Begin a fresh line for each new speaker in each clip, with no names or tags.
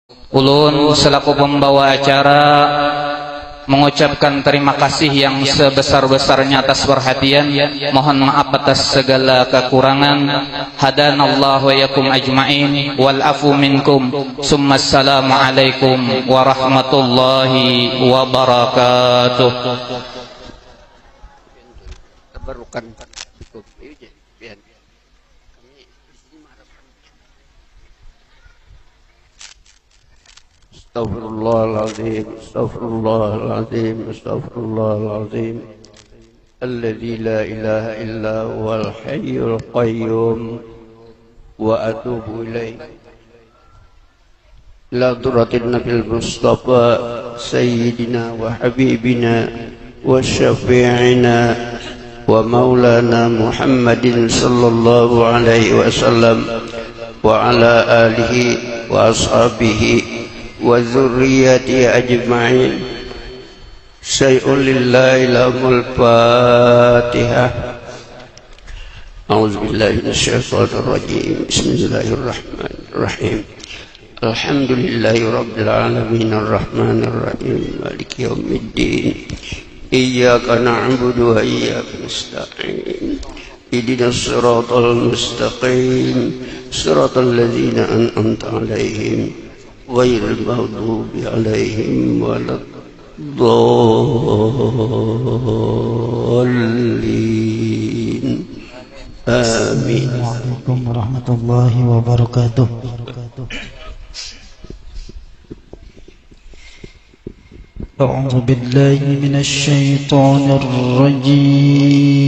Ulun selaku pembawa acara mengucapkan terima kasih yang sebesar-besarnya atas perhatian. Mohon maaf atas segala kekurangan. Hadanallahu wa yakum ajma'in wal afu minkum. Summa assalamu alaikum warahmatullahi wabarakatuh.
Tabarukan Astaghfirullahaladzim, astaghfirullahaladzim, astaghfirullahaladzim. Alladzi la ilaha illa huwal hayyul qayyum wa atubu ilaih. La duratin nabil mustafa sayyidina wa habibina wa syafi'ina wa maulana Muhammadin sallallahu alaihi wasallam wa ala alihi wa ashabihi wa dzurriyyati ajma'in. Syai'un lillahi lahumul Fatihah. A'udzu billahi minasyaitonir rajim. Bismillahirrahmanirrahim. Alhamdulillahi rabbil alamin arrahmanir rahim maliki yaumiddin. Iyyaka na'budu wa iyyaka nasta'in. Ihdinas siratal mustaqim. Siratal ladzina an'amta 'alaihim ghairil maghdubi 'alaihim waladdallin. Amin.
Assalamualaikum warahmatullahi wabarakatuh. A'udzu billahi minasy syaithanir rajim.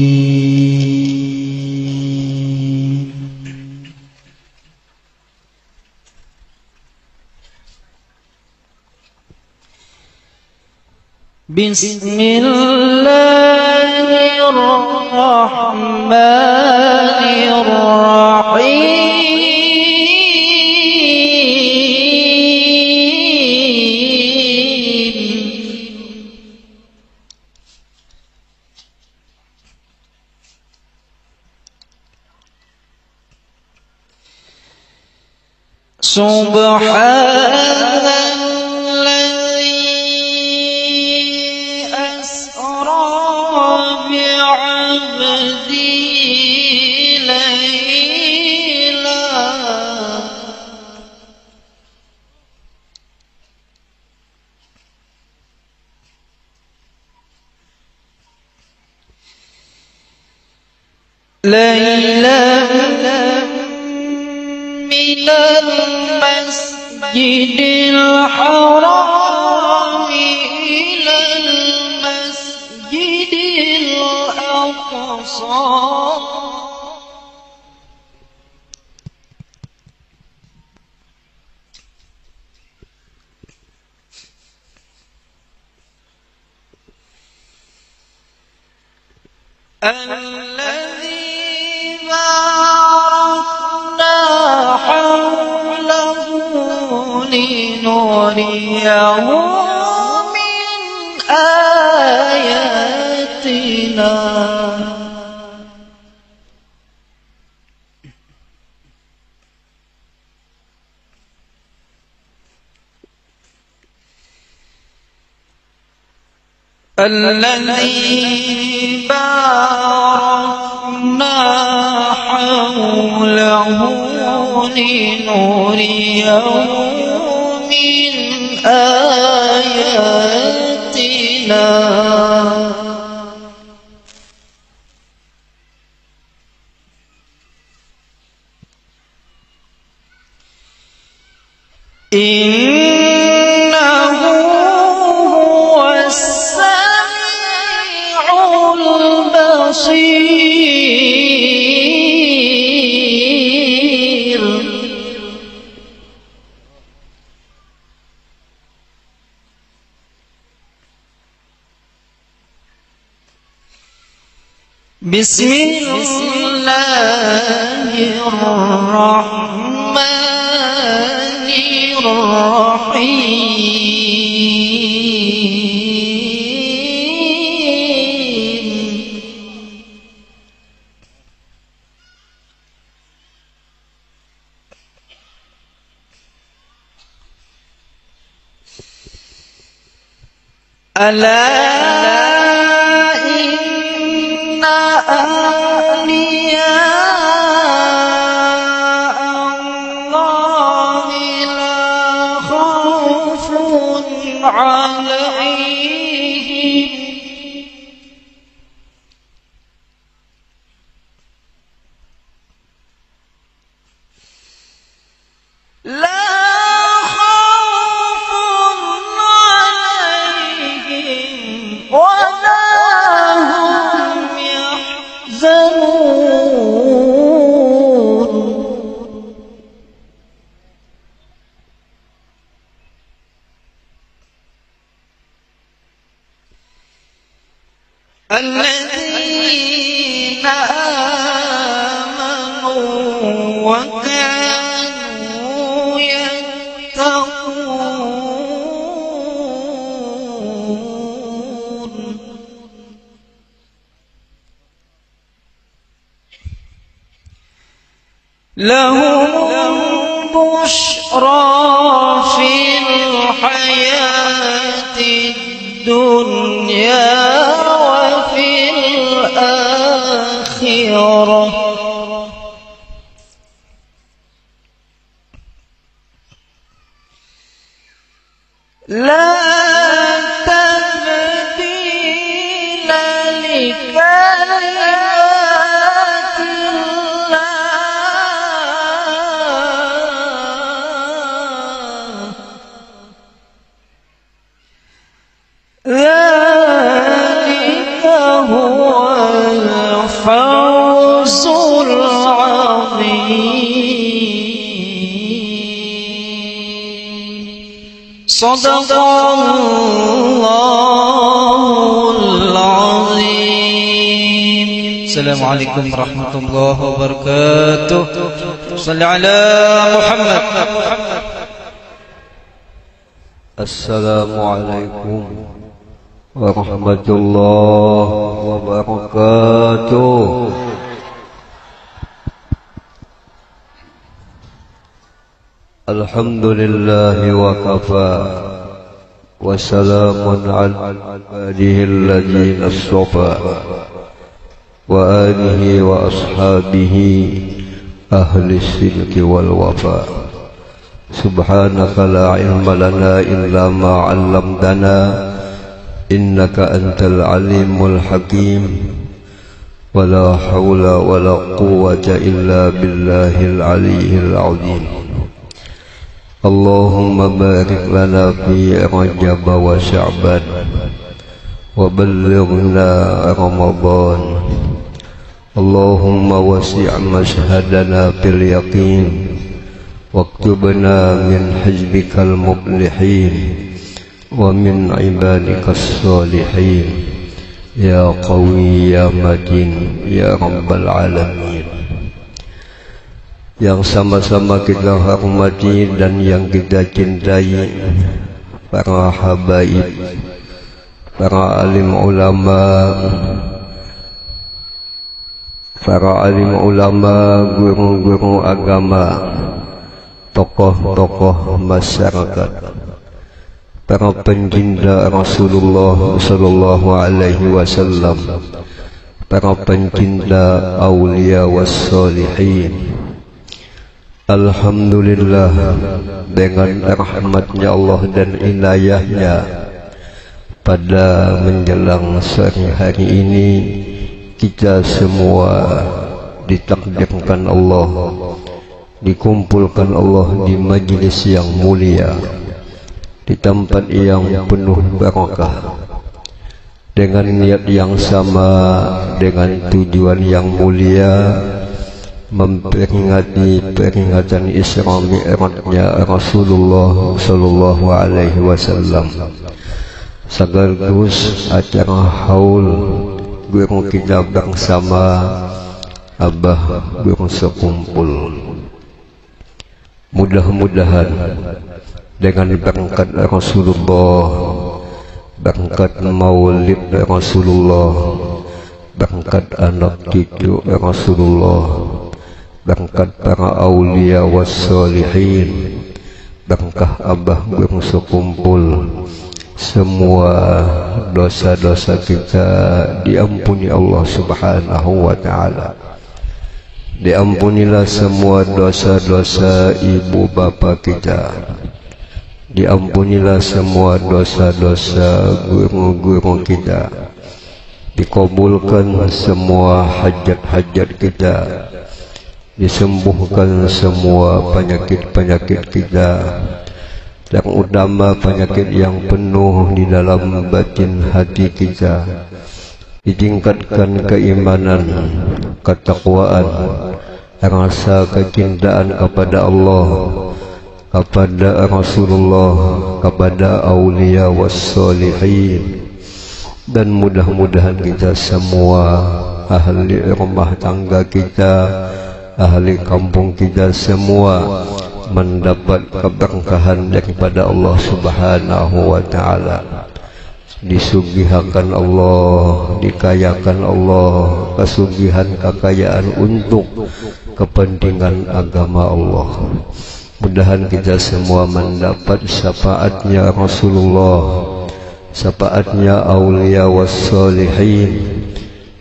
Bismillahirrahmanirrahim. Subhanalladzi asra bi'abdihi laylan minal masjidil haram ilal masjidil aqsa alladzi barakna hawlahu linuriyahu min ayatina. الذي باركنا حوله لنريه من آياتنا. Bismillahirrahmanirrahim. ألا إن أولياء الله لا خوف عليهم ولا هم يحزنون الذين آمنوا وكانوا يتقون لهم البشرى في الحياة الدنيا وفي الآخرة لا تبديل لكلمات الله ذلك هو الفوز العظيم صدق الله العظيم. السلام عليكم ورحمة الله وبركاته. صل على محمد.
السلام عليكم ورحمة الله وبركاته. الحمد لله وكفى وسلام على عباده الذين اصطفى وآله وأصحابه أهل الصدق والوفاء. سبحانك لا علم لنا إلا ما علمتنا إنك أنت العليم الحكيم ولا حول ولا قوة إلا بالله العلي العظيم. اللهم بارك لنا في رجب وشعبان وبلغنا رمضان. اللهم وسع مشهدنا باليقين واكتبنا من حزبك المفلحين ومن عبادك الصالحين يا قوي يا متين يا رب العالمين. Yang sama-sama kita hormati dan yang kita cintai para habaib, para alim ulama, guru-guru agama, tokoh-tokoh masyarakat, para pencinta Rasulullah sallallahu alaihi wasallam, para pencinta aulia wassalihin. Alhamdulillah, dengan rahmatnya Allah dan inayahnya, pada menjelang sore hari ini kita semua ditakdirkan Allah, dikumpulkan Allah di majlis yang mulia, di tempat yang penuh barakah, dengan niat yang sama, dengan tujuan yang mulia, memperingati peringatan Isra Mi'rajnya Rasulullah sallallahu alaihi wasallam, sekaligus acara haul guru kita bersama, abah guru sekumpul. Mudah-mudahan dengan berkat Rasulullah, berkat maulid Rasulullah, berkat anak cucu Rasulullah, berkat para aulia wassalihin, berkah abah guru sekumpul, semua dosa-dosa kita diampuni Allah Subhanahu wa ta'ala. Diampunilah semua dosa-dosa ibu bapa kita. Diampunilah semua dosa-dosa guru-guru kita. Dikabulkan semua hajat-hajat kita. Disembuhkan semua penyakit-penyakit kita. Yang utama penyakit yang penuh di dalam batin hati kita. Ditingkatkan keimanan, ketakwaan, rasa kecintaan kepada Allah, kepada Rasulullah, kepada awliya wassalihin. Dan mudah-mudahan kita semua, ahli rumah tangga kita, ahli kampung kita semua mendapat keberkahan daripada Allah Subhanahu wa ta'ala. Disugihakan Allah, dikayakan Allah, kesugihan kekayaan untuk kepentingan agama Allah. Mudahan kita semua mendapat syafaatnya Rasulullah, syafaatnya awliya wassalihin.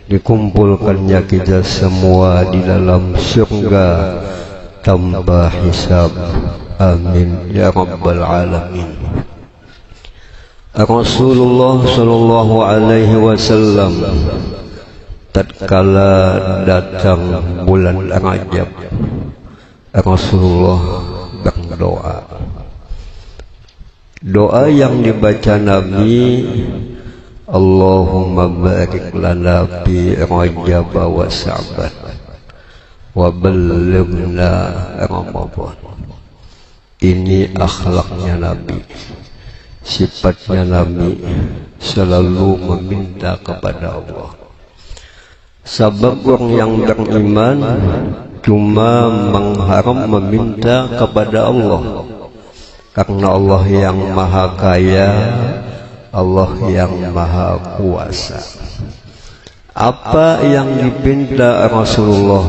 Dikumpulkannya kita semua di dalam surga tanpa hisab. Amin ya rabbal alamin. Rasulullah sallallahu alaihi wasallam tatkala datang bulan Rajab, Rasulullah berdoa. Doa yang dibaca Nabi, Allahumma barik lana fi Rajab wa Sya'ban wa ballighna Ramadan. Ini akhlaknya Nabi, sifatnya Nabi, selalu meminta kepada Allah. Sebab orang yang beriman cuma mengharap meminta kepada Allah, karena Allah yang maha kaya, Allah yang maha kuasa. Apa yang dipinta Rasulullah?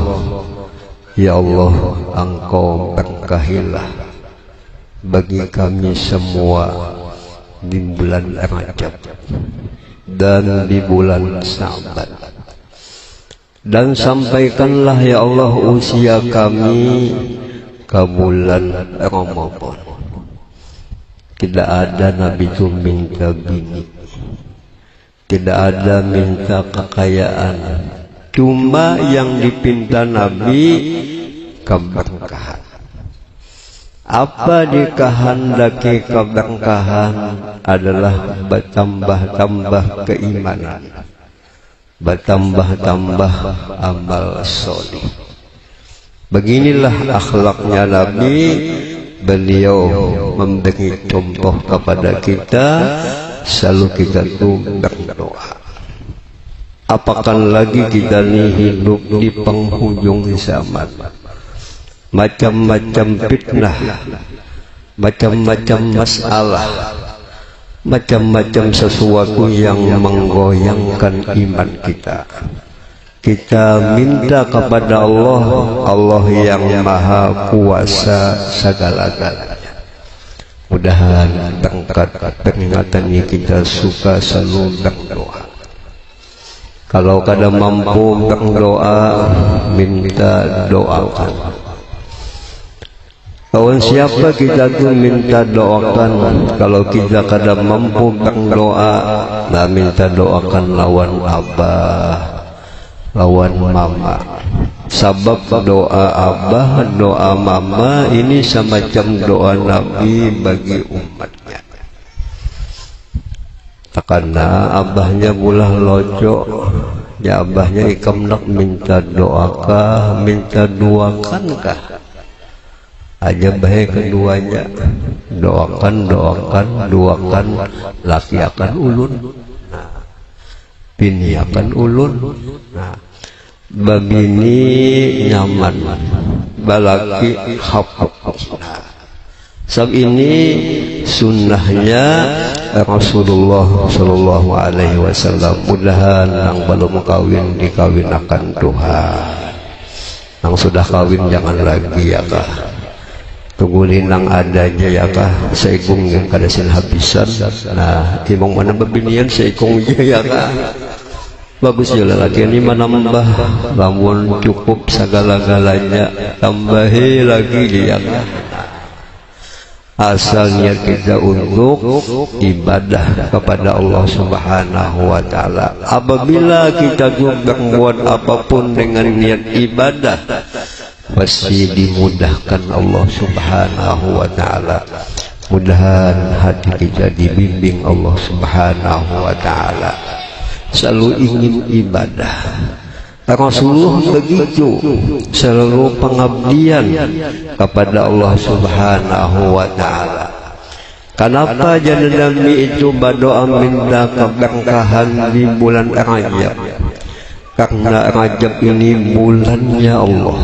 Ya Allah, Engkau berkahilah bagi kami semua di bulan Rajab dan di bulan Sya'ban. Dan sampaikanlah ya Allah usia kami ke bulan Ramadan. Tidak ada Nabi itu minta bini, tidak ada minta kekayaan, cuma yang dipinta Nabi keberkahan. Apa dikehendaki keberkahan adalah bertambah-tambah keimanan, bertambah-tambah amal soleh. Beginilah akhlaknya Nabi. Beliau memberi contoh kepada kita, selalu kita tuh berdoa. Apakah lagi kita ini hidup di penghujung zaman, macam-macam fitnah, macam-macam masalah, macam-macam sesuatu yang menggoyangkan iman kita. Kita minta kepada Allah, Allah yang maha kuasa segala-galanya. Mudahan berkat peringatan ini kita suka selalu berdoa. Kalau kada mampu berdoa, minta doakan. Kawan siapa kita tuh minta doakan. Kalau kita kada mampu berdoa, nah minta doakan lawan abah, lawan mama. Sebab doa abah, doa mama ini semacam doa Nabi bagi umatnya. Karena abahnya bulah lojo, ya abahnya ikam nak minta doakah, minta duakankah? Aja baik keduanya, doakan, doakan, doakan, laki akan ulun, bini akan ulun. Nah, babini nyaman, balaki hafal. Nah, sebab ini sunnahnya Rasulullah Sallallahu Alaihi Wasallam. Mudahan yang belum kawin dikawinakan Tuhan, yang sudah kawin jangan lagi ya kah. Tugulinang adanya ya kah seikung yang kada sin habisan. Nah imong mana babinian seikung ya kah bagus juga lagi ini menambah lamun cukup segala-galanya tambahi lagi ya kah. Asalnya kita untuk ibadah kepada Allah Subhanahu wa Ta'ala. Apabila kita berbuat apapun dengan niat ibadah, pasti dimudahkan Allah Subhanahu wa Ta'ala. Mudahan hati kita dibimbing Allah Subhanahu wa Ta'ala. Selalu ingin ibadah. Rasulullah begitu, selalu pengabdian kepada Allah Subhanahu wa Ta'ala. Kenapa jadi Nabi itu berdoa minta keberkahan di bulan Rajab? Karena Rajab ini bulannya Allah.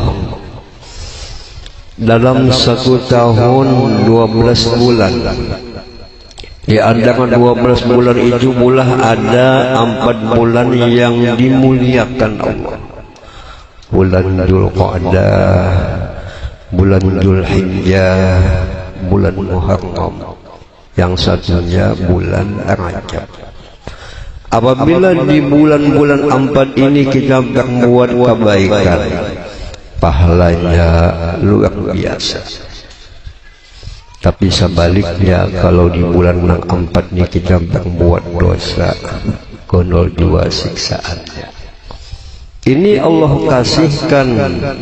Dalam 1 tahun 12 bulan, di antara 12 bulan itu pula ada 4 bulan yang dimuliakan Allah. Bulan Dzulqa'dah, bulan Dzulhijjah, bulan Muharram, yang satunya bulan Rajab. Apabila di bulan-bulan 4 ini kita berbuat kebaikan, pahalanya luar biasa. Tapi sebaliknya kalau di bulan 4 ini kita berbuat dosa, gondol 2 siksaannya. Ini Allah kasihkan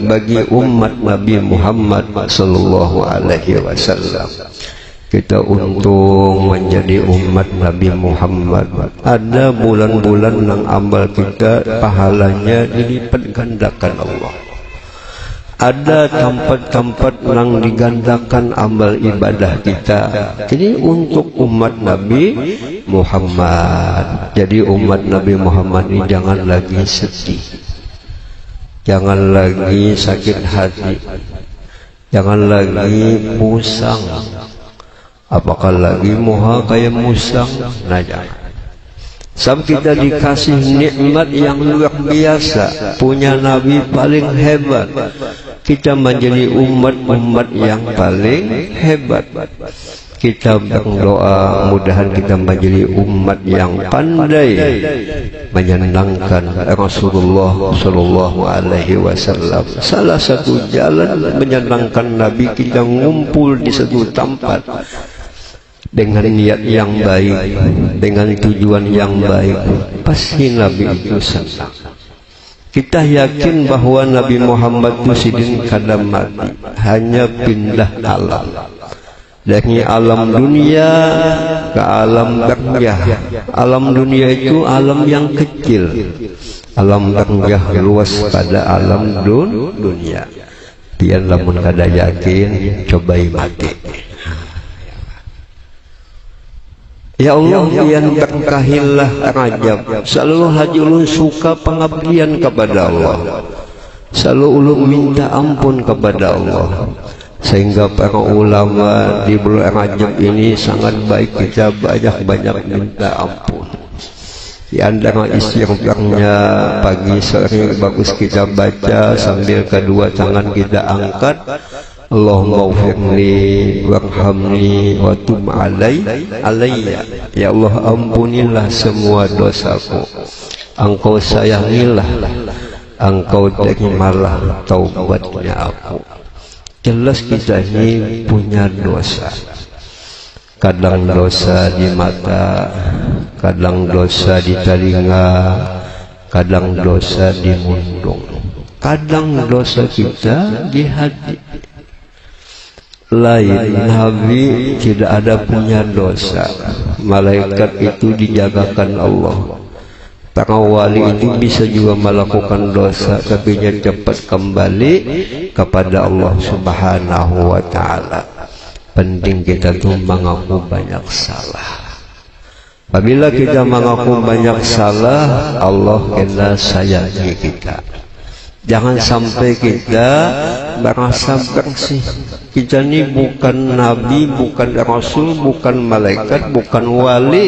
bagi umat Nabi Muhammad sallallahu alaihi wasallam. Kita untung menjadi umat Nabi Muhammad. Ada bulan-bulan yang amal kita pahalanya dilipat gandakan Allah. Ada tempat-tempat yang digandakan amal ibadah kita. Ini untuk umat Nabi Muhammad. Jadi umat Nabi Muhammad ini jangan lagi sedih, jangan lagi sakit hati, jangan lagi musang. Apakah lagi moha kayak musang? Nah jangan. Sebab kita dikasih nikmat yang luar biasa, punya Nabi paling hebat. Kita menjadi umat-umat yang paling hebat. Kita berdoa mudahan kita menjadi umat yang pandai menyenangkan Rasulullah sallallahu alaihi wasallam. Salah satu jalan menyenangkan Nabi, kita ngumpul di satu tempat dengan niat yang baik, dengan tujuan yang baik, pasti Nabi itu senang. Kita yakin bahwa Nabi Muhammad itu sidin kada mati, hanya pindah alam dari alam dunia ke alam barzah. Alam dunia itu alam yang kecil, alam barzah luas pada alam dunia. Pian lamun kada yakin, cobai mati. Ya Allah, yang berkahilah Rajab. Selalu haji ulun suka pengabdian kepada Allah, selalu ulun minta ampun kepada Allah. Sehingga para ulama di bulan Rajab ini sangat baik kita banyak-banyak minta ampun. Di antara istighfarnya pagi sore bagus kita baca sambil kedua tangan kita angkat, Allahumma ufirli warhamni wa tub alayya. Ya Allah, ampunilah semua dosaku, Engkau sayangilah, Engkau terimalah taubatnya aku. Jelas kita ini punya dosa. Kadang dosa di mata, kadang dosa di telinga, kadang dosa di mundung, kadang dosa kita di hati. Lain Nabi tidak ada punya dosa. Malaikat itu dijagakan Allah. Para wali itu bisa juga melakukan dosa, tapi dia cepat kembali kepada Allah Subhanahu wa Ta'ala. Penting kita tuh mengaku banyak salah. Apabila kita mengaku banyak salah, Allah kena sayangi kita. Jangan sampai kita merasa bersih. Kita ini bukan nabi, bukan rasul, bukan malaikat, bukan wali.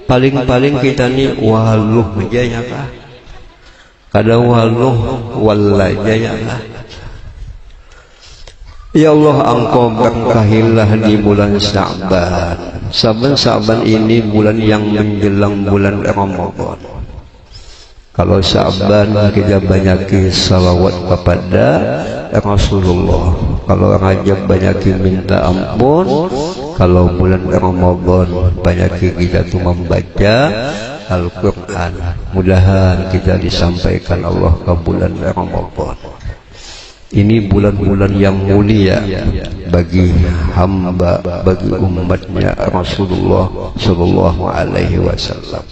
Paling-paling kita ini waluh aja ya kah? Kada waluh wallah aja ya kah? Ya Allah, Engkau berkahilah di bulan Sya'ban. Sya'ban ini bulan yang menjelang bulan Ramadan. Kalau Sya'ban kita banyaki salawat kepada Rasulullah. Kalau Rajab banyaki minta ampun. Kalau bulan Ramadan banyaki kita tuh membaca Al-Quran. Mudahan kita disampaikan Allah ke bulan Ramadan. Ini bulan-bulan yang mulia bagi hamba, bagi umatnya Rasulullah Sallallahu Alaihi Wasallam.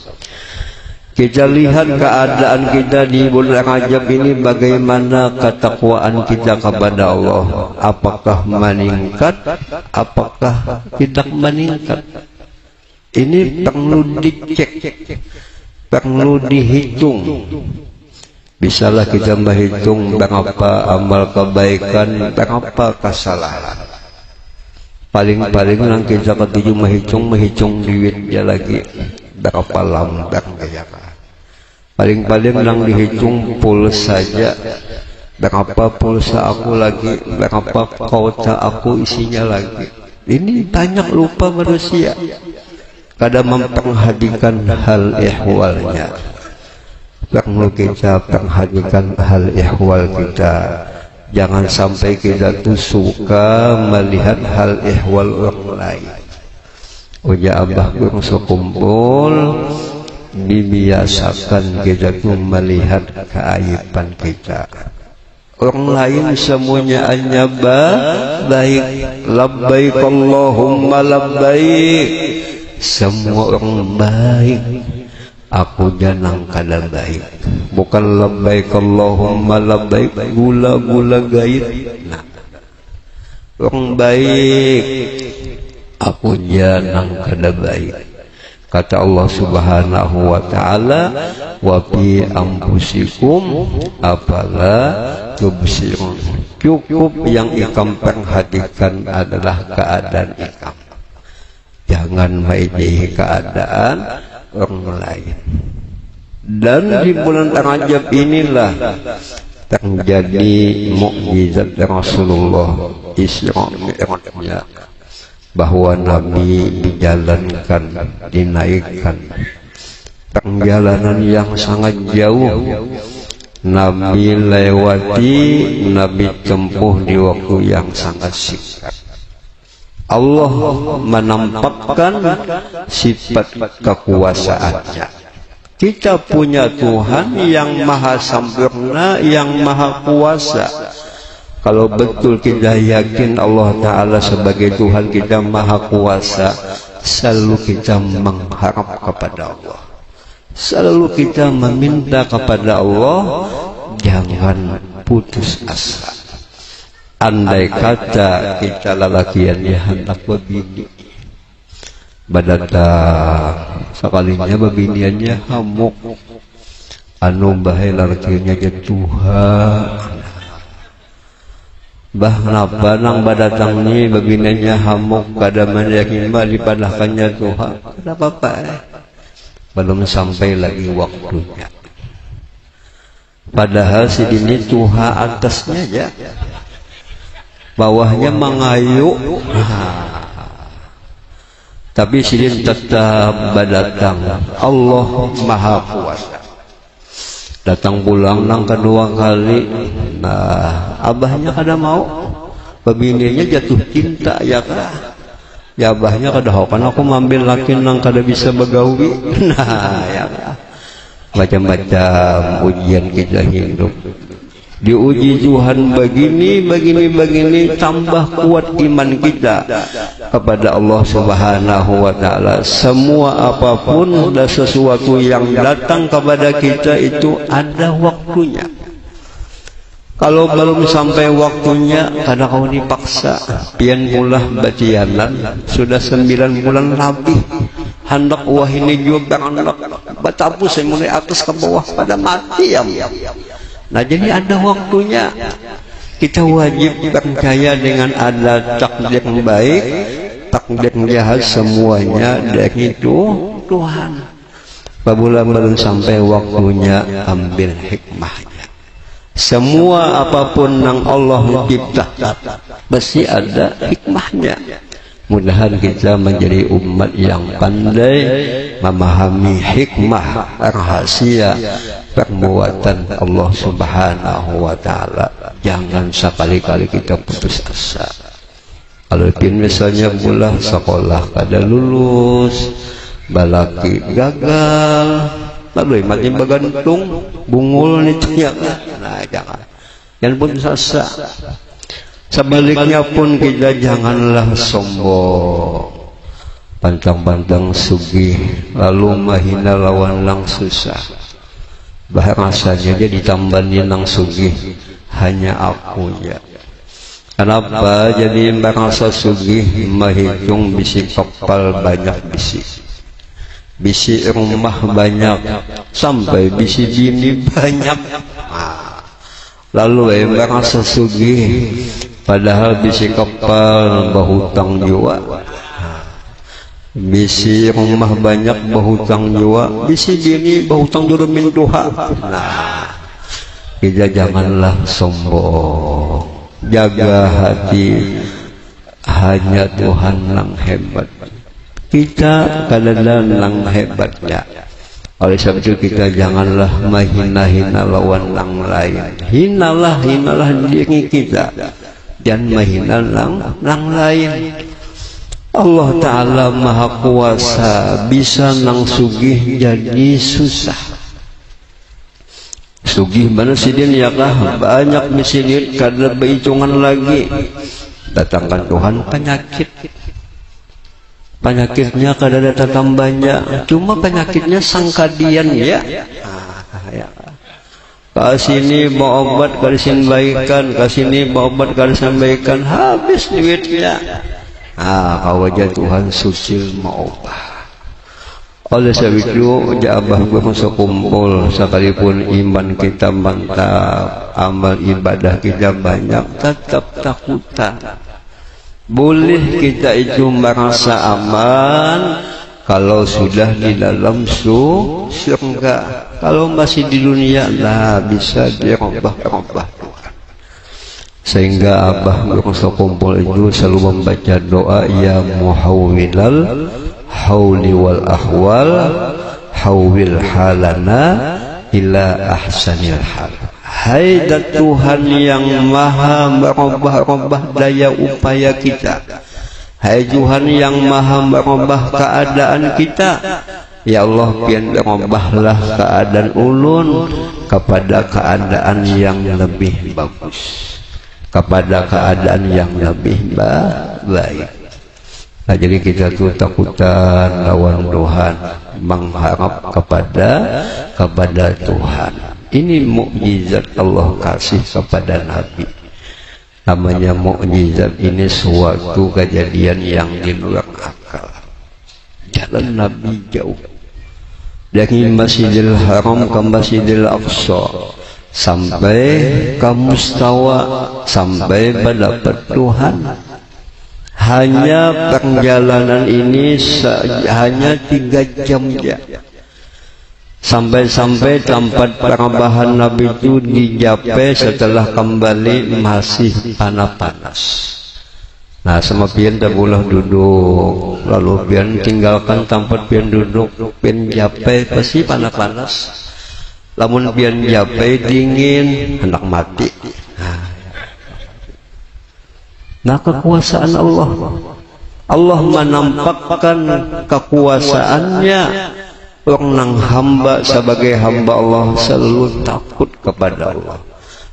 Kita lihat keadaan kita di bulan Rajab ini, bagaimana ketakwaan kita kepada Allah. Apakah meningkat? Apakah tidak meningkat? Ini perlu dicek, perlu dihitung. Bisalah kita menghitung berapa amal kebaikan, berapa kesalahan. Paling-paling yang kita ketujuh menghitung duitnya lagi, berapa lambat gaya. Paling-paling yang dihitung pulsa saja, berapa pulsa aku lagi, berapa kota aku isinya lagi. Ini banyak lupa manusia, kadang memperhatikan hal ihwalnya. Perlu kita perhatikan hal ihwal kita. Jangan sampai kita tuh suka melihat hal ihwal orang lain. Uja abah kurang sekumpul, dibiasakan kita tuh melihat keaiban kita. Orang lain semuanya hanya baik. Labbaik Allahumma labbaik. Semua orang baik. Aku janang kada baik. Bukan labbaik Allahumma labbaik, gula-gula gaib. Nah, orang baik. Aku janang kada baik. Kata Allah Subhanahu wa taala, wa fi anfusikum afala tubsirun. Cukup yang ikam perhatikan adalah keadaan ikam. Jangan mengejek keadaan orang lain. Dan di bulan Rajab inilah terjadi mukjizat Rasulullah Isra Mi'rajnya, bahwa Nabi dijalankan, dinaikkan perjalanan yang sangat jauh. Nabi lewati, Nabi tempuh di waktu yang sangat singkat. Allah menampakkan sifat kekuasaannya. Kita punya Tuhan yang maha sempurna, yang maha kuasa. Kalau betul kita yakin Allah Ta'ala sebagai Tuhan kita maha kuasa, selalu kita mengharap kepada Allah, selalu kita meminta kepada Allah. Jangan putus asa. Andai kata kita lelakiannya hendak berbini, badata sekalinya berbiniannya hamuk, anu bahai lelakiannya jatuhan. Bah napa nang badatangnya berbiniannya hamuk, kada menyakin mah dipadahkannya Tuhan. Kada apa-apa, belum sampai lagi waktunya. Padahal si ini Tuhan atasnya ya, bawahnya mengayuk. Tapi sidin tetap badatang. Allah maha kuasa. Datang pulang nang kedua kali. Nah, abahnya kada mau, pebininya jatuh cinta ya kah? Ya abahnya kada hokan aku mambil laki nang kada bisa begawi. Nah ya kah? Macam-macam ujian kita hidup. Diuji Tuhan begini, tambah kuat iman kita kepada Allah Subhanahu wa taala. Semua apapun dan sesuatu yang datang kepada kita itu ada waktunya. Kalau belum sampai waktunya, kadang kau dipaksa. Pian mulah batianan sudah 9 bulan lebih. Hendak wah ini juga hendak batapu saya mulai atas ke bawah pada mati ya. Nah jadi ada waktunya. Kita wajib percaya dengan ada takdir yang baik, takdir yang jahat, semuanya dari itu Tuhan. Apabila belum sampai waktunya, ambil hikmahnya. Semua apapun yang Allah ciptakan pasti ada hikmahnya. Mudah-mudahan kita menjadi umat yang pandai memahami hikmah rahasia perbuatan Allah Subhanahu wa taala. Jangan sekali-kali kita putus asa. Kalau misalnya pula sekolah kada lulus, balaki gagal, lalu mati bagantung, bungul nih, nah jangan putus asa. Sebaliknya pun kita janganlah sombong, pantang-pantang sugih, lalu mahina lawan lang susah. Bahasanya dia ditambahin lang sugih, hanya akunya. Kenapa jadi merasa sugih, menghitung bisi kapal banyak bisi rumah banyak, sampai bisi bini banyak. Lalu merasa sugih, padahal bisi kapal berhutang jiwa, bisi rumah banyak berhutang jiwa, bisi bini berhutang juga min duha. Nah, kita janganlah sombong, jaga hati, hanya Tuhan yang hebat. Kita kadang-kadang yang hebatnya. Oleh sebab itu kita janganlah menghina-hina lawan yang lain. Hinalah diri kita dan menghina yang lain. Allah Ta'ala Maha Kuasa, bisa nang sugih jadi susah. Sugih mana sidin ya kah? Banyak misidin kada berhitungan lagi. Datangkan Tuhan penyakitnya kada datang banyak, cuma penyakitnya sangkadian ya. Kasini mau obat kada baikan, kasini mau obat kada baikan, habis duitnya. Kau aja Tuhan sucil mau obat. Oleh sebab itu abah gue masuk kumpul, sekalipun iman kita mantap, amal ibadah kita banyak, tetap takutan. Boleh kita itu merasa aman kalau sudah di dalam surga. Kalau masih di dunia lah bisa dirubah Tuhan. Sehingga abah berasa kumpul itu selalu membaca doa, ya muhawwilal hauli wal ahwal, hawwil halana ila ahsanil hal. Hai Tuhan yang maha merubah daya upaya kita, hai Tuhan yang maha merubah keadaan kita, ya Allah pian merubahlah keadaan ulun kepada keadaan yang lebih bagus, kepada keadaan yang lebih baik. Nah, jadi kita tuh takutan lawan Tuhan, mengharap kepada Tuhan. Ini mukjizat Allah kasih kepada Nabi. Namanya mukjizat, ini suatu kejadian yang di luar akal. Jalan Nabi jauh dari Masjidil Haram ke Masjidil Aqsa, sampai ke Mustawa, sampai mendapat Tuhan. Hanya perjalanan ini hanya 3 jam saja. Sampai-sampai tempat perambahan Nabi itu di Jape, setelah kembali masih panas. Nah, sama pian tak boleh duduk, lalu pian tinggalkan tempat pian duduk, pian Jape pasti panas. Lamun pian Jape dingin, hendak mati. Nah, kekuasaan Allah menampakkan kekuasaannya. Orang hamba sebagai hamba Allah selalu takut kepada Allah,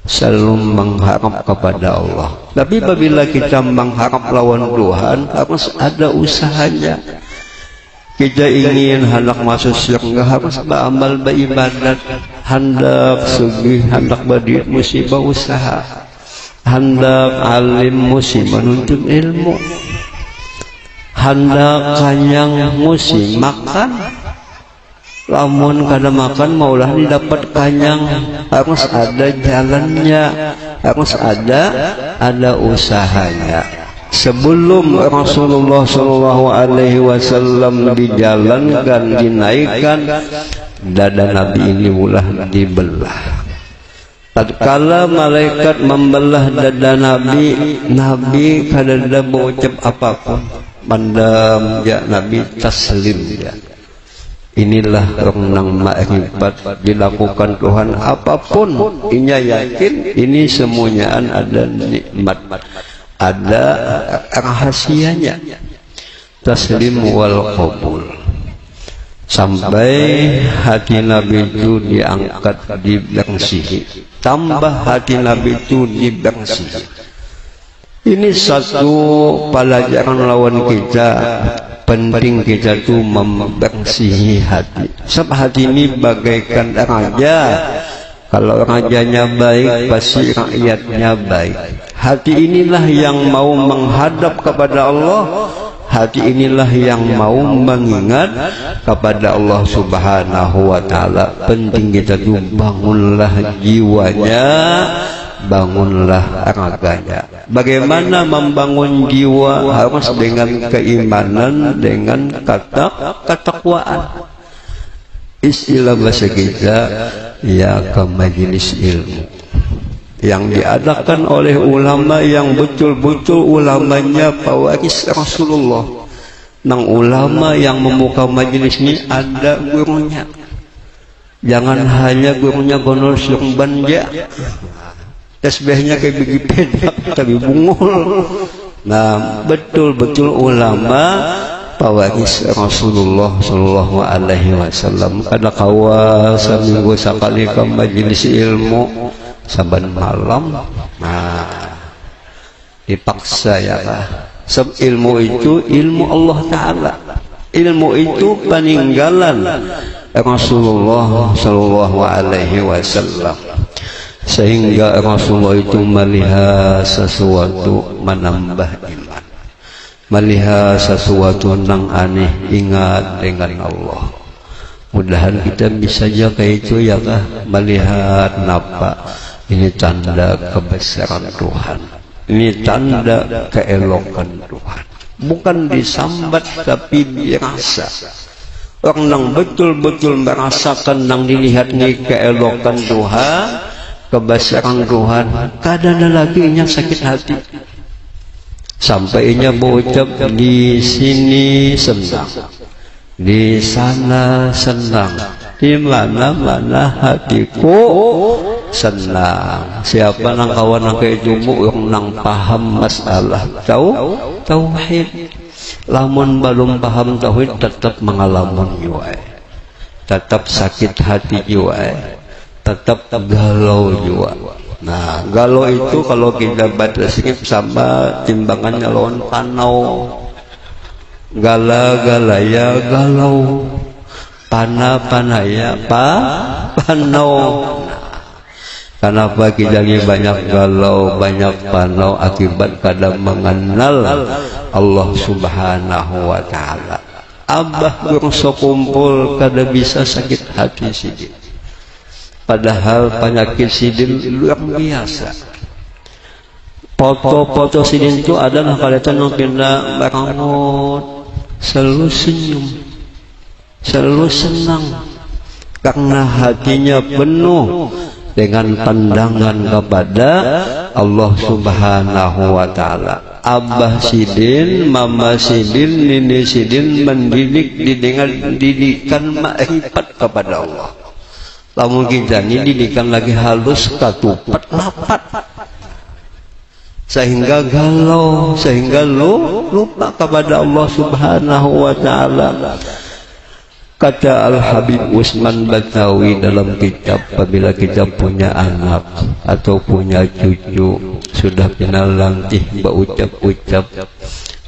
selalu mengharap kepada Allah. Tapi apabila kita mengharap lawan Tuhan, harus ada usahanya. Kita ingin hendak masuk surga, harus beramal beribadat, hendak sugih, hendak badi musibah usaha, hendak alim musim menuntut ilmu, hendak kanyang musim makan. Lamun kada makan maulah didapat kanyang, harus ada jalannya, harus ada usahanya. Sebelum Rasulullah SAW dijalankan, dinaikkan, dada Nabi ini ulah dibelah. tatkala malaikat membelah dada Nabi kadada mengucap apapun mandam ya Nabi taslim ya. Inilah renang makrifat dilakukan Tuhan apapun inya yakin ini semuanya ada nikmat, ada rahasianya. Taslim wal qabul, sampai hati Nabi itu diangkat, dibangsihi, tambah hati Nabi itu dibangsihi. Ini satu pelajaran lawan kita. Penting kita tuh membangsihi hati. Sebab hati ini bagaikan raja. Kalau rajanya baik, pasti rakyatnya baik. Hati inilah yang mau menghadap kepada Allah. Hati inilah yang mau mengingat kepada Allah Subhanahu wa ta'ala. Penting kita tuh bangunlah jiwanya, bangunlah raganya. Bagaimana membangun jiwa? Harus dengan keimanan, dengan ketakwaan. Istilah bahasa kita ya ke majelis ilmu yang diadakan oleh ulama yang betul-betul ulamanya pewaris Rasulullah. Nang ulama yang membuka majelis ini ada gurunya. Jangan hanya gurunya gonol siung banja. Tasbihnya kayak begitu tapi bungul. Nah, betul-betul ulama pewaris Rasulullah sallallahu alaihi wasallam. Kada kawa seminggu sekali ke majelis ilmu saban malam. Nah, dipaksa ya lah. Sebab ilmu itu ilmu Allah Ta'ala. Ilmu itu peninggalan Rasulullah sallallahu alaihi wasallam. Sehingga Rasulullah itu melihat sesuatu menambah iman, melihat sesuatu nang aneh ingat dengan Allah. Mudahan kita bisa jaga itu ya kah, melihat napa ini tanda kebesaran Tuhan, ini tanda keelokan Tuhan. Bukan disambat tapi dirasa. Orang yang betul-betul merasakan nang dilihatnya keelokan Tuhan, kebesaran Tuhan, kadang lagi nya sakit hati. Sampainya berucap di sini senang, di sana senang, di mana-mana hatiku senang. Siapa nang kawan nang kayak jumu yang nang paham masalah tauhid. Lamun belum paham tauhid tetap mengalamun juga, tetap sakit hati juga, tetap galau juga. Nah, galau itu kalau kita batasi sama timbangannya lawan panau. Gala-galaya galau, pana-panaya panau. Kenapa kita lagi banyak galau, banyak panau? Akibat kadang mengenal Allah Subhanahu wa ta'ala. Abah gurso kumpul kada bisa sakit hati sidin. Padahal penyakit sidin luar biasa. Foto-foto sidin itu adalah kelihatan yang kita merangut, selalu senyum, selalu senang, karena hatinya penuh dengan pandangan kepada Allah Subhanahu wa ta'ala. Abah sidin, mama sidin, nini sidin mendidik dengan didikan makrifat kepada Allah. Lamun kita ini didikan lagi halus katupat lapat, sehingga galau, sehingga lupa kepada Allah Subhanahu wa ta'ala. Kata Al-Habib Usman Batawi dalam kitab, apabila kita punya anak atau punya cucu sudah kenal lantih berucap-ucap,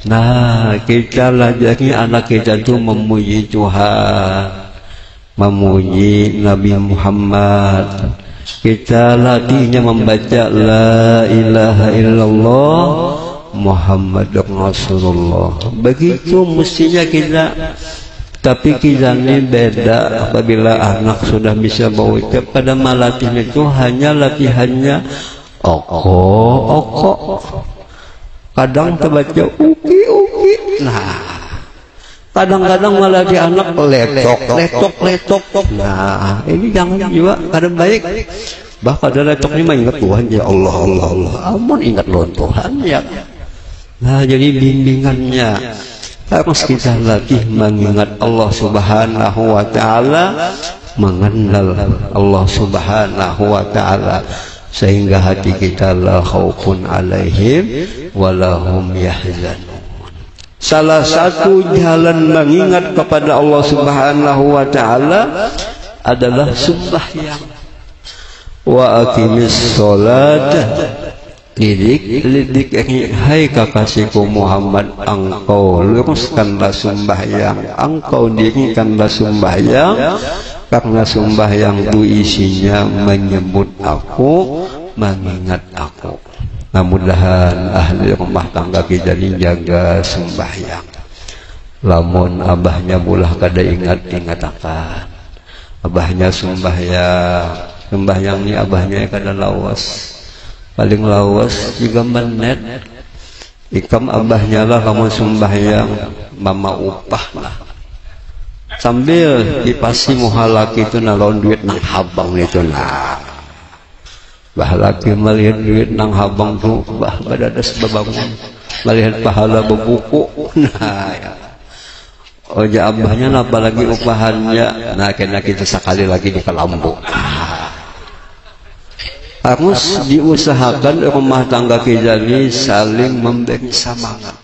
nah kita lajari anak kita itu memuji Tuhan, memuji Nabi Muhammad. Kita latihnya membaca la ilaha illallah Muhammadur Rasulullah. Begitu mestinya kita. Tapi kisahnya beda. Apabila anak sudah bisa berucap, pada latihan itu hanya latihannya oko. Kadang terbaca uki. Nah, kadang-kadang malah di anak letok. Nah, ini jangan juga. Kadang baik Bahkan ada lecok ini ingat Tuhan ya Allah Allah Allah. Amun ingat loh Tuhan ya. Nah jadi bimbingannya harus kita lagi mengingat Allah Subhanahu wa Ta'ala, mengenal Allah Subhanahu wa Ta'ala, sehingga hati kita la khaufun alaihim walahum yahzanun. Salah satu jalan mengingat kepada Allah Subhanahu wa Ta'ala adalah sembahyang. Wa aqimis sholat, lidik hai kekasihku Muhammad, engkau luruskanlah sembahyang, engkau dirikanlah sembahyang, karena sembahyang itu isinya menyebut aku, mengingat aku. Nah, mudahan ahli rumah tangga kita ini jaga sembahyang. Lamun abahnya bulah kada ingat akan abahnya sembahyang ini abahnya kada lawas, paling lawas 3 menit ikam abahnya lah kamu sembahyang mama upah lah sambil dipasi muhalaki itu nalon duit nang habang itu nah bah laki melihat duit nang habang tuh bah badadas babangun melihat pahala bebuku nah ya. Oja abahnya apalagi upahannya nah kena kita sekali lagi di kelambu harus diusahakan rumah tangga kita ini saling memberi semangat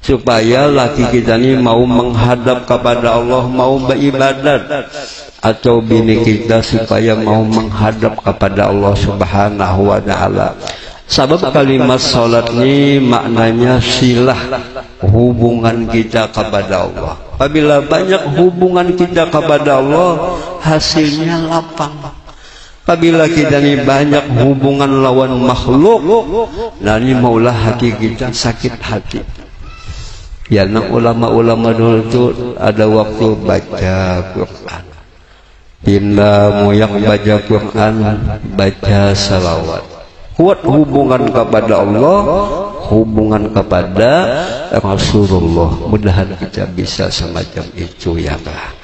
supaya laki kita ini mau menghadap kepada Allah, mau beribadat, atau bini kita supaya mau menghadap kepada Allah Subhanahu wa Ta'ala. Sebab kalimat salat ini maknanya silah hubungan kita kepada Allah. Apabila banyak hubungan kita kepada Allah, hasilnya lapang. Apabila kita ini banyak hubungan lawan makhluk, nah ini maulah hati kita sakit hati. Ya, nah ulama-ulama dulu itu ada waktu baca Quran. Bila moyak baca Quran, baca salawat. Kuat hubungan kepada Allah, hubungan kepada Rasulullah. Mudahan kita bisa semacam itu ya Allah.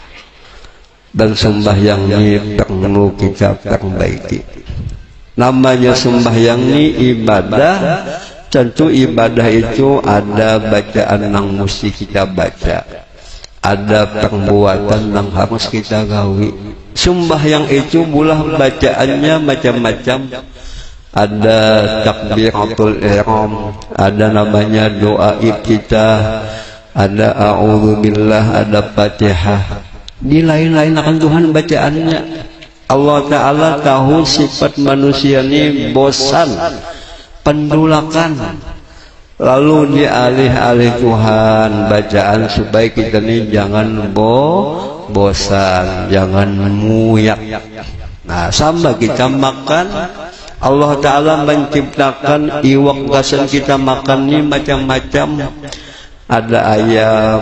Dan sembahyang ini perlu kita perbaiki. Namanya sembahyang ini ibadah. Tentu ibadah itu ada bacaan yang mesti kita baca, ada perbuatan yang harus kita gawi. Sembahyang itu bulah bacaannya macam-macam. Ada takbiratul ihram, ada namanya doa iftitah, ada a'udzubillah, ada Fatihah. Di lain-lain akan Tuhan bacaannya. Allah Ta'ala tahu sifat manusia ini bosan, pendulakan, lalu dialih-alih Tuhan bacaan supaya kita ini jangan bosan, jangan muyak. Nah, sama kita makan, Allah Ta'ala menciptakan iwak gasan kita makan ini macam-macam. Ada ayam,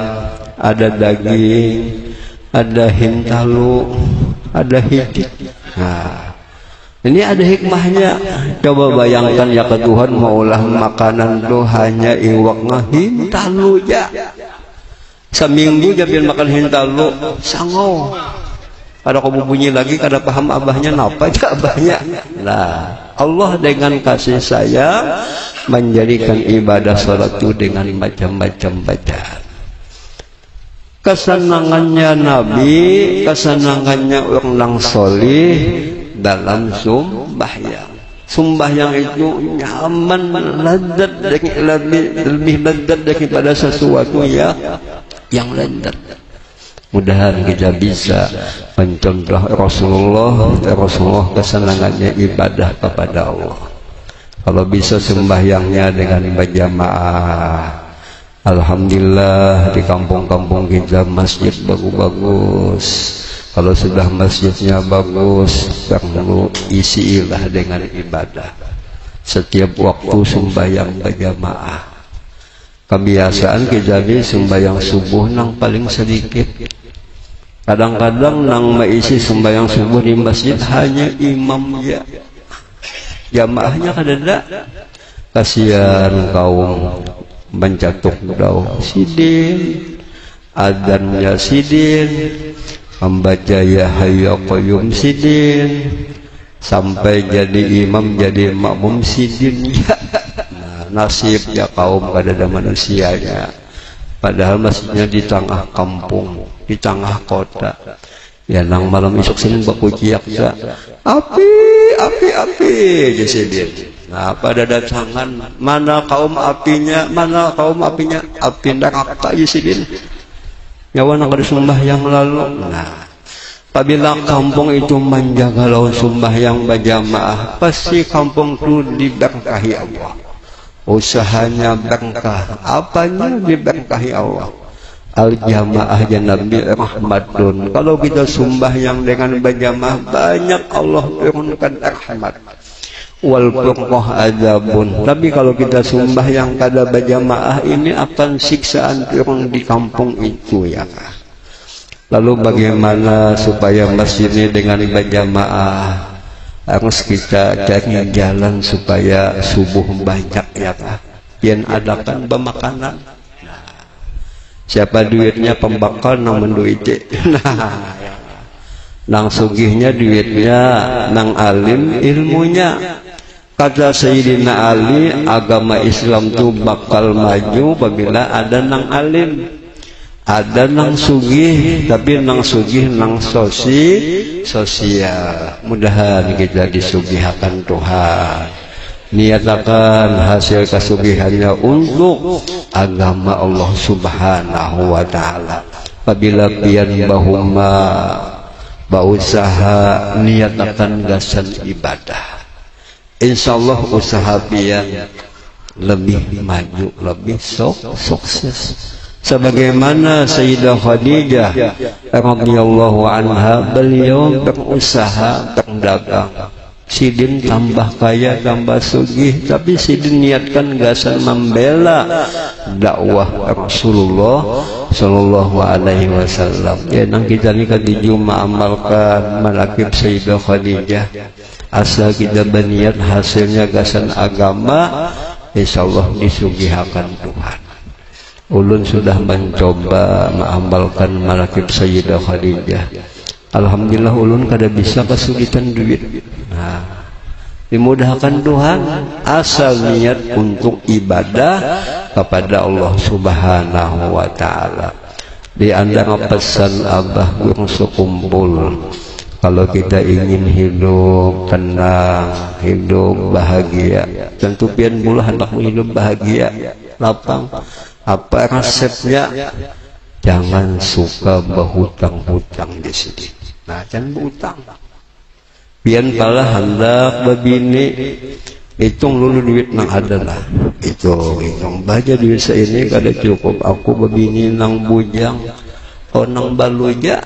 ada daging, ada hintalu, ada hidik. Nah, ini ada hikmahnya. Coba bayangkan ya ke Tuhan maulah makanan tuh hanya iwak ngahintalu ya. Seminggu jabil makan hintalu sango. Ada kamu bunyi lagi kada paham abahnya napa aja abahnya. Nah, Allah dengan kasih sayang menjadikan ibadah salat itu dengan macam-macam bacaan. Kesenangannya Nabi, kesenangannya orang solih dalam sembahyang. Sembahyang itu nyaman, lezat, lebih lezat daripada sesuatu yang lezat. Mudahan kita bisa mencontoh Rasulullah kesenangannya ibadah kepada Allah. Kalau bisa sembahyangnya dengan berjamaah, alhamdulillah di kampung-kampung kita masjid bagus-bagus. Kalau sudah masjidnya bagus, perlu isilah dengan ibadah. Setiap waktu sembahyang berjamaah. Kebiasaan kita di sembahyang subuh nang paling sedikit. Kadang-kadang nang maisi sembahyang subuh di masjid hanya imam ya. Jamaahnya kadada. Kasihan kaum mencatuk daun sidin, adzannya sidin, membaca ya hayyu qayyum sidin, sampai jadi imam jadi makmum sidin ya. Nah, nasib ya kaum kada manusianya, padahal masjidnya di tengah kampung, di tengah kota ya. Nang malam isuk Senin baku ciak ya, api di sidin. Nah, pada datangan mana kaum apinya, api neraka di sidin nyawa nak ada sembahyang lalu. Nah, apabila kampung itu menjaga lawan sembahyang berjamaah, pasti kampung itu diberkahi Allah. Usahanya berkah, apanya diberkahi Allah. Al-jamaah Nabi rahmatun. Kalau kita sembahyang dengan berjamaah, banyak Allah turunkan rahmat. Wal furqah azabun. Tapi kalau kita sembahyang kada berjamaah, ini akan siksaan turun di kampung itu ya. Lalu bagaimana supaya masjid ini dengan berjamaah? Harus kita cari jalan supaya subuh banyak ya Pak. Pian adakan pemakanan. Nah, siapa duitnya pembakar nang menduiti. Nah, nang sugihnya duitnya, nang alim ilmunya. Kata Sayyidina Ali, agama Islam itu bakal maju apabila ada nang alim. Ada nang sugih, tapi nang sugih nang sosial. Mudahan kita disugihakan Tuhan. Niatakan hasil kesugihannya untuk agama Allah Subhanahu wa taala. Apabila pian bahuma berusaha niatakan gasan ibadah, insyaallah usaha pian lebih maju, lebih sukses. Sebagaimana Sayyidah Khadijah radhiyallahu anha, beliau berusaha berdagang. Sidin tambah kaya, tambah sugih, tapi Sidin niatkan gasan membela dakwah Rasulullah sallallahu alaihi wasallam. Ya nang kita ni kadiju amalkan manakib Sayyidah Khadijah. Asal kita berniat hasilnya gasan agama, insyaallah disugihakan Tuhan. Ulun sudah mencoba mengamalkan manakib Sayyidah Khadijah. Alhamdulillah ulun kada bisa kesulitan duit. Nah, dimudahkan Tuhan asal niat untuk ibadah kepada Allah Subhanahu wa taala. Di antara pesan Abah Guru sekumpul, kalau kita ingin hidup tenang, hidup bahagia, tentu pian pula hendakmu hidup bahagia, lapang. Apa resepnya? Jangan suka berhutang-hutang di sini. Nah, jangan berhutang. Pian pala hendak babini, hitung dulu duit nang ada lah. Hitung baca duit seini kada cukup. Aku babini nang bujang, oh nang baluja.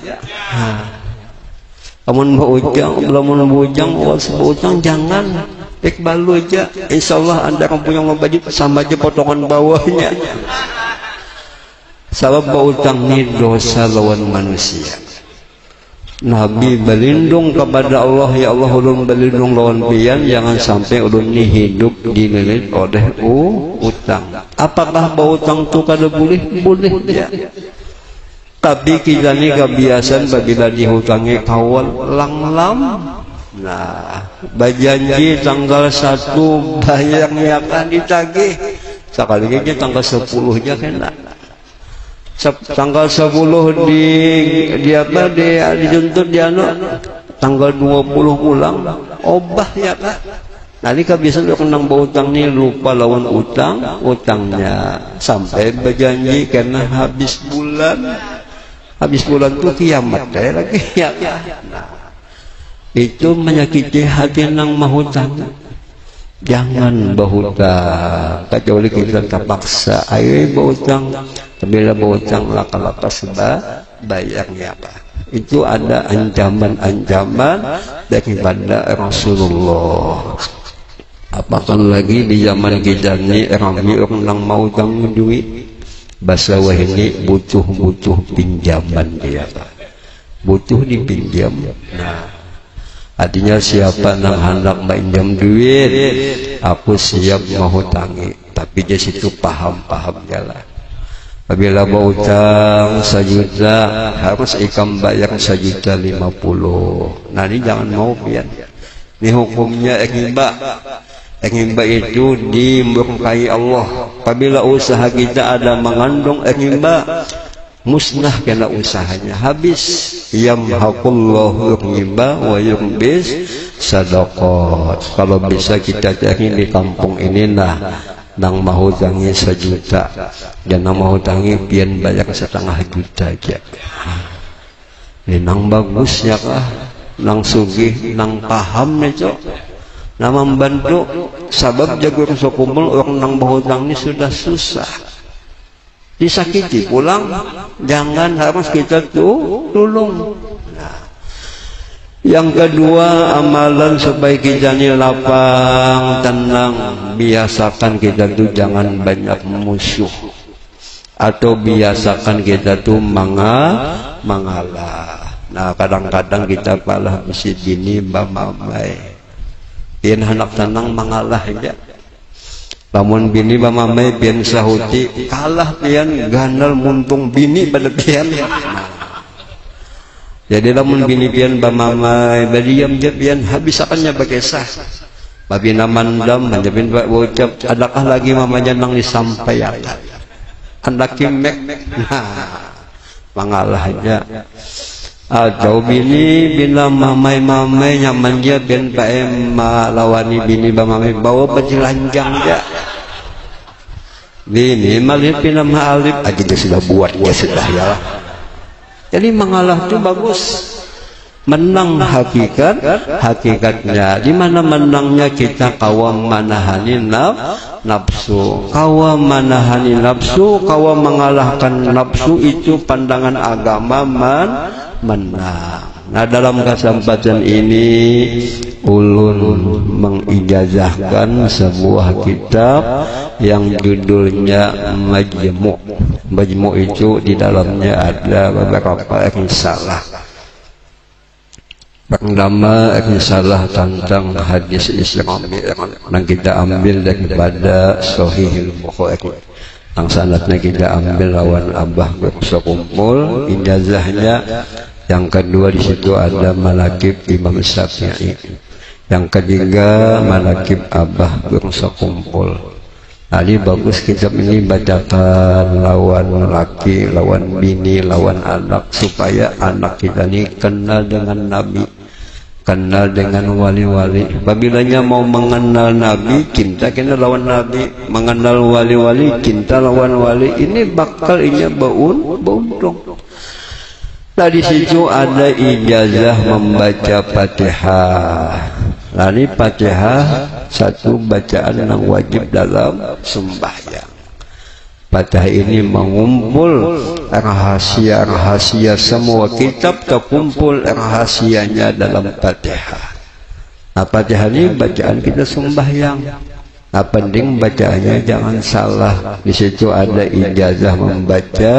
Amun bujang, belum bujang, bujang jangan. Iqbal aja, insyaallah anda akan punya baju sama aja potongan bawahnya. Sebab berutang ni dosa lawan manusia. Nabi berlindung kepada Allah, ya Allah ulun berlindung lawan pian, jangan sampai ulun ni hidup dililit oleh utang. Apakah berutang tu kada boleh? Boleh ya. Tapi kita ni kebiasaan apabila dihutangi kawan lang-lam. Nah, berjanji tanggal 1 bayarnya akan ditagih. Sekali aja tanggal 10 aja kena. Tanggal 10 di apa dituntut dia tanggal 20 pulang obah ya kan. Nanti kebiasaan orang nang berutang ni lupa lawan utangnya sampai berjanji karena habis bulan tuh kiamat lagi ya. Nah, itu menyakiti hati nang mahutang. Jangan berhutang kecuali kita terpaksa. Ayo berhutang, bila berhutang laka-laka sebab bayarnya apa. Itu ada ancaman-ancaman daripada Rasulullah. Apakah lagi di zaman kita ni ramai orang nang mau utang duit, bahasa wah ini butuh pinjaman dia, butuh dipinjam. Nah, artinya siapa nang hendak pinjam duit, aku siap menghutangi. Tapi di situ paham jalan. Apabila berutang 1 juta, harus ikam bayar 1,50 juta. Nah ini jangan mau pian. Ini hukumnya riba. Riba itu dimurkai Allah. Apabila usaha kita ada mengandung riba, musnah kena usahanya, habis. Yamhaqullahu riba wa yurbis sadaqat. Kalau bisa kita cari di kampung ini nah, nang mau tangi 1 juta, jangan mau tangi pian banyak 1,5 juta aja. Ini nang bagusnya kah, nang sugih, nang paham nih cok, nang membantu. Sabab jago kumpul orang nang bahutang ini sudah susah, disakiti pulang, jangan harus kita tolong. Nah, yang kedua, amalan supaya kita ini lapang, tenang. Biasakan kita tuh jangan banyak musuh, atau biasakan kita tuh mengalah. Nah, kadang-kadang kita palah mesti bini mamai, pian anak tenang mengalah aja. Lamun bini mamai pian sahuti kalah pian ganal muntung bini pada pian. Jadi lamun bini pian mamai badiam je pian habisakannya pakai sah. Babina mandam menjepin pak bocap, adakah lagi mamanya nang disampaikan. Anda kimek, nah mengalah aja. Atau bini bila mamai nyaman dia ben paem lawani bini mamai bawa berjelanjang dia. Bini malih pina maalif aja dia sudah buat dia sudah ya. Jadi mengalah itu bagus. Menang hakikatnya. Di mana menangnya kita kawam manahani nafsu. Kawam manahani nafsu, kawam mengalahkan nafsu itu pandangan agama menang. Nah, dalam kesempatan ini ulun mengijazahkan sebuah kitab yang judulnya Majmu'. Majmu' itu di dalamnya ada beberapa risalah. Pertama, risalah tentang hadis Islami yang kita ambil daripada Sahih Bukhari. Yang sanadnya kita ambil lawan Abah berkumpul, ijazahnya. Yang kedua di situ ada Manaqib Imam Syafi'i. Yang ketiga Manaqib Abah berkumpul. Nah, ini bagus kitab ini bacakan lawan laki, lawan bini, lawan anak, supaya anak kita ini kenal dengan Nabi, kenal dengan wali-wali. Apabila mau mengenal Nabi, cinta kena lawan Nabi. Mengenal wali-wali, cinta lawan wali. Ini bakal inya baundong. Nah, di situ ada ijazah membaca Fatihah. Nah, ini Fatihah satu bacaan yang wajib dalam sembahyang. Fatihah ini mengumpul rahasia-rahasia semua kitab, terkumpul rahasianya dalam Fatihah. Nah, Fatihah ini bacaan kita sembahyang. Nah, penting bacaannya jangan salah. Di situ ada ijazah membaca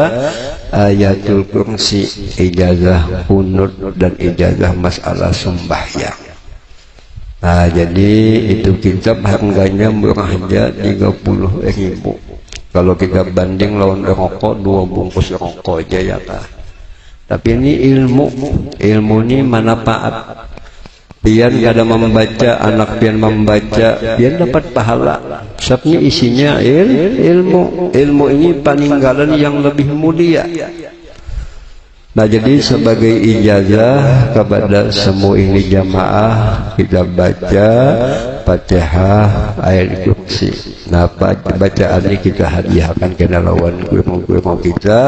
ayatul kursi, ijazah kunut, dan ijazah masalah sembahyang. Nah, jadi itu kitab harganya murah aja 30.000. Kalau kita banding lawan rokok 2 bungkus rokok aja ya Pak. Tapi ini ilmu ini manfaat. Pian ada membaca, anak pian membaca, pian dapat pahala. Sebabnya isinya ilmu ini peninggalan yang lebih mulia. Nah, jadi sebagai ijazah kepada semua ini jamaah, kita baca Fatihah ayat kursi. Nah, bacaan ini kita hadiahkan ke lawan guru-guru kita,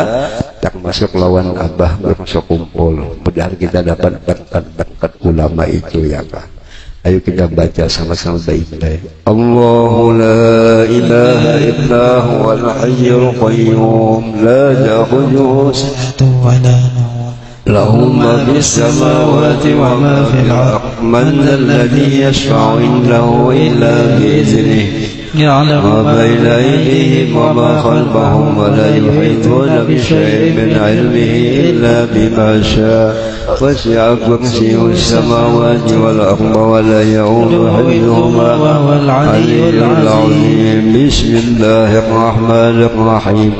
termasuk lawan Abah berkumpul. Mudah-mudahan kita dapat berkat ulama itu ya Pak. Ayo kita baca sama-sama baik-baik. Allahu la ilaha illa huwal hayyul qayyum la ta'khudhuhu sinatun wa la nawm lahu ma fis samawati wa ma fil ardi man alladhi yashfa'u indahu illa bi idhnihi ya'lamu ma bayna aydihim wa ma khalfahum wa la yuhituna bi shay'in min 'ilmihi illa bima sha'a وسع كرسيه السماوات والأرض ولا يؤوده حفظهما وهو العلي العظيم. بسم الله الرحمن الرحيم.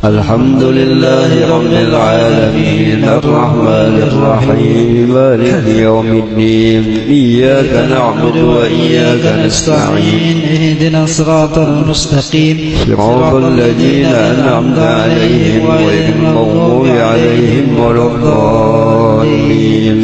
الحمد لله رب العالمين الرحمن الرحيم مالك يوم الدين إياك نعبد وإياك نستعين
اهدنا الصراط المستقيم
صراط الذين أنعمت عليهم غير المغضوب عليهم ولا الضالين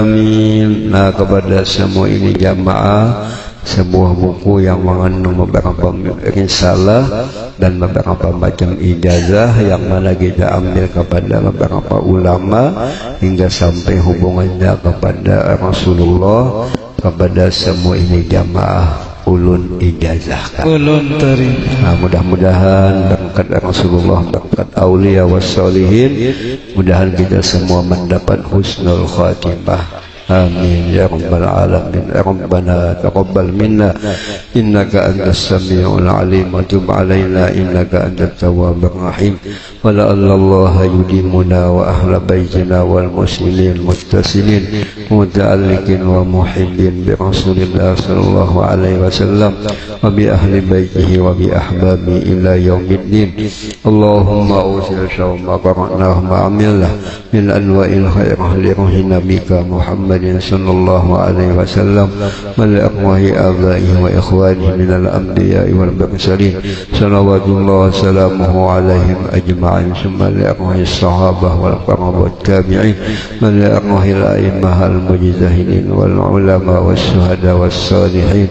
آمين. Nah, kepada semua ini jamaah, sebuah buku yang mengandung beberapa risalah dan beberapa macam ijazah yang mana kita ambil kepada beberapa ulama hingga sampai hubungannya kepada Rasulullah. Kepada semua ini jamaah ulun ijazahkan.
ulun terima.
Nah, mudah-mudahan berkat Rasulullah, berkat aulia wassalihin, mudahan kita semua mendapat husnul khatimah. آمين يا رب العالمين. ربنا تقبل منا إنك أنت السميع العليم وتب علينا إنك أنت التواب الرحيم. ولعل الله يديمنا وأهل بيتنا والمسلمين المتصلين متعلقين ومحبين برسول الله صلى الله عليه وسلم وبأهل بيته وبأحبابه إلى يوم الدين. اللهم أوصل شر ما قرأناه وعملناه من أنواع الخير لروح نبيك محمد صلى الله عليه وسلم ولأرواح آبائه وإخوانه من الأنبياء والمرسلين صلوات الله وسلامه عليهم أجمعين. ثم لأرواح الصحابة والقرب والتابعين ولأرواح الأئمة المجتهدين والعلماء والشهداء والصالحين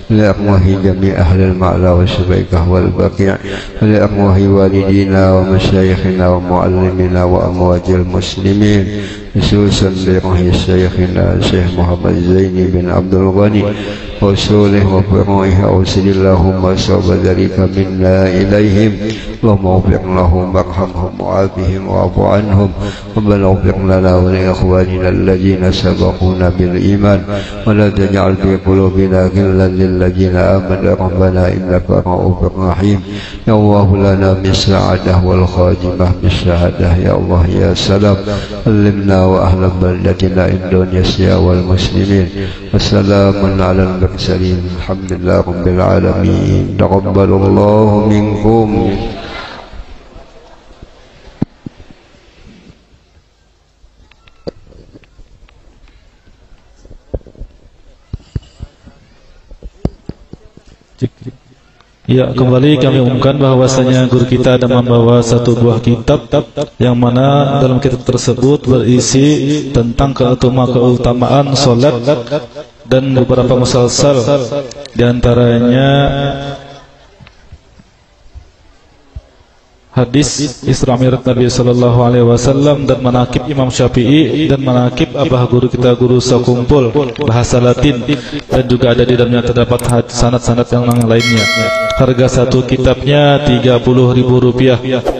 لأرواح جميع أهل المعلى والشبيكة والبقيع ولأرواح والدينا ومشايخنا ومعلمنا وأموات المسلمين خصوصا لروح شيخنا الشيخ محمد زيني بن عبد الغني وصوله وفروعه أوصل اللهم صوب ذلك منا إليهم. اللهم اغفر لهم وارحمهم وعافهم واعف عنهم. ربنا اغفر لنا ولإخواننا الذين سبقونا بالإيمان ولا تجعل في قلوبنا غلا للذين آمنوا ربنا إنك رؤوف رحيم. يا الله لنا بالسعادة والخاتمة بالشهادة يا الله يا سلام. علمنا وأهل بلدتنا إندونيسيا والمسلمين. والسلام على المرسلين الحمد لله رب العالمين. تقبل الله منكم.
Ya, kembali kami umumkan bahwasanya guru kita ada membawa satu buah kitab yang mana dalam kitab tersebut berisi tentang keutamaan salat dan beberapa musalsal, di antaranya hadis Isra Mi'raj Nabi sallallahu alaihi wasallam dan manaqib Imam Syafi'i dan manaqib abah guru kita guru Sakumpul bahasa Latin, dan juga ada di dalamnya terdapat sanad-sanad yang lainnya. Harga satu kitabnya Rp30.000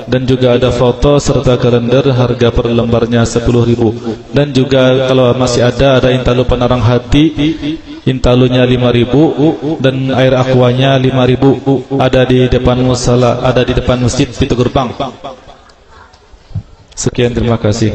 dan juga ada foto serta kalender, harga per lembarnya Rp10.000. Dan juga kalau masih ada intalu penarang hati, intalunya Rp5.000 dan air aquanya Rp5.000. Ada di depan musala, ada di depan masjid pintu gerbang. Sekian, terima kasih.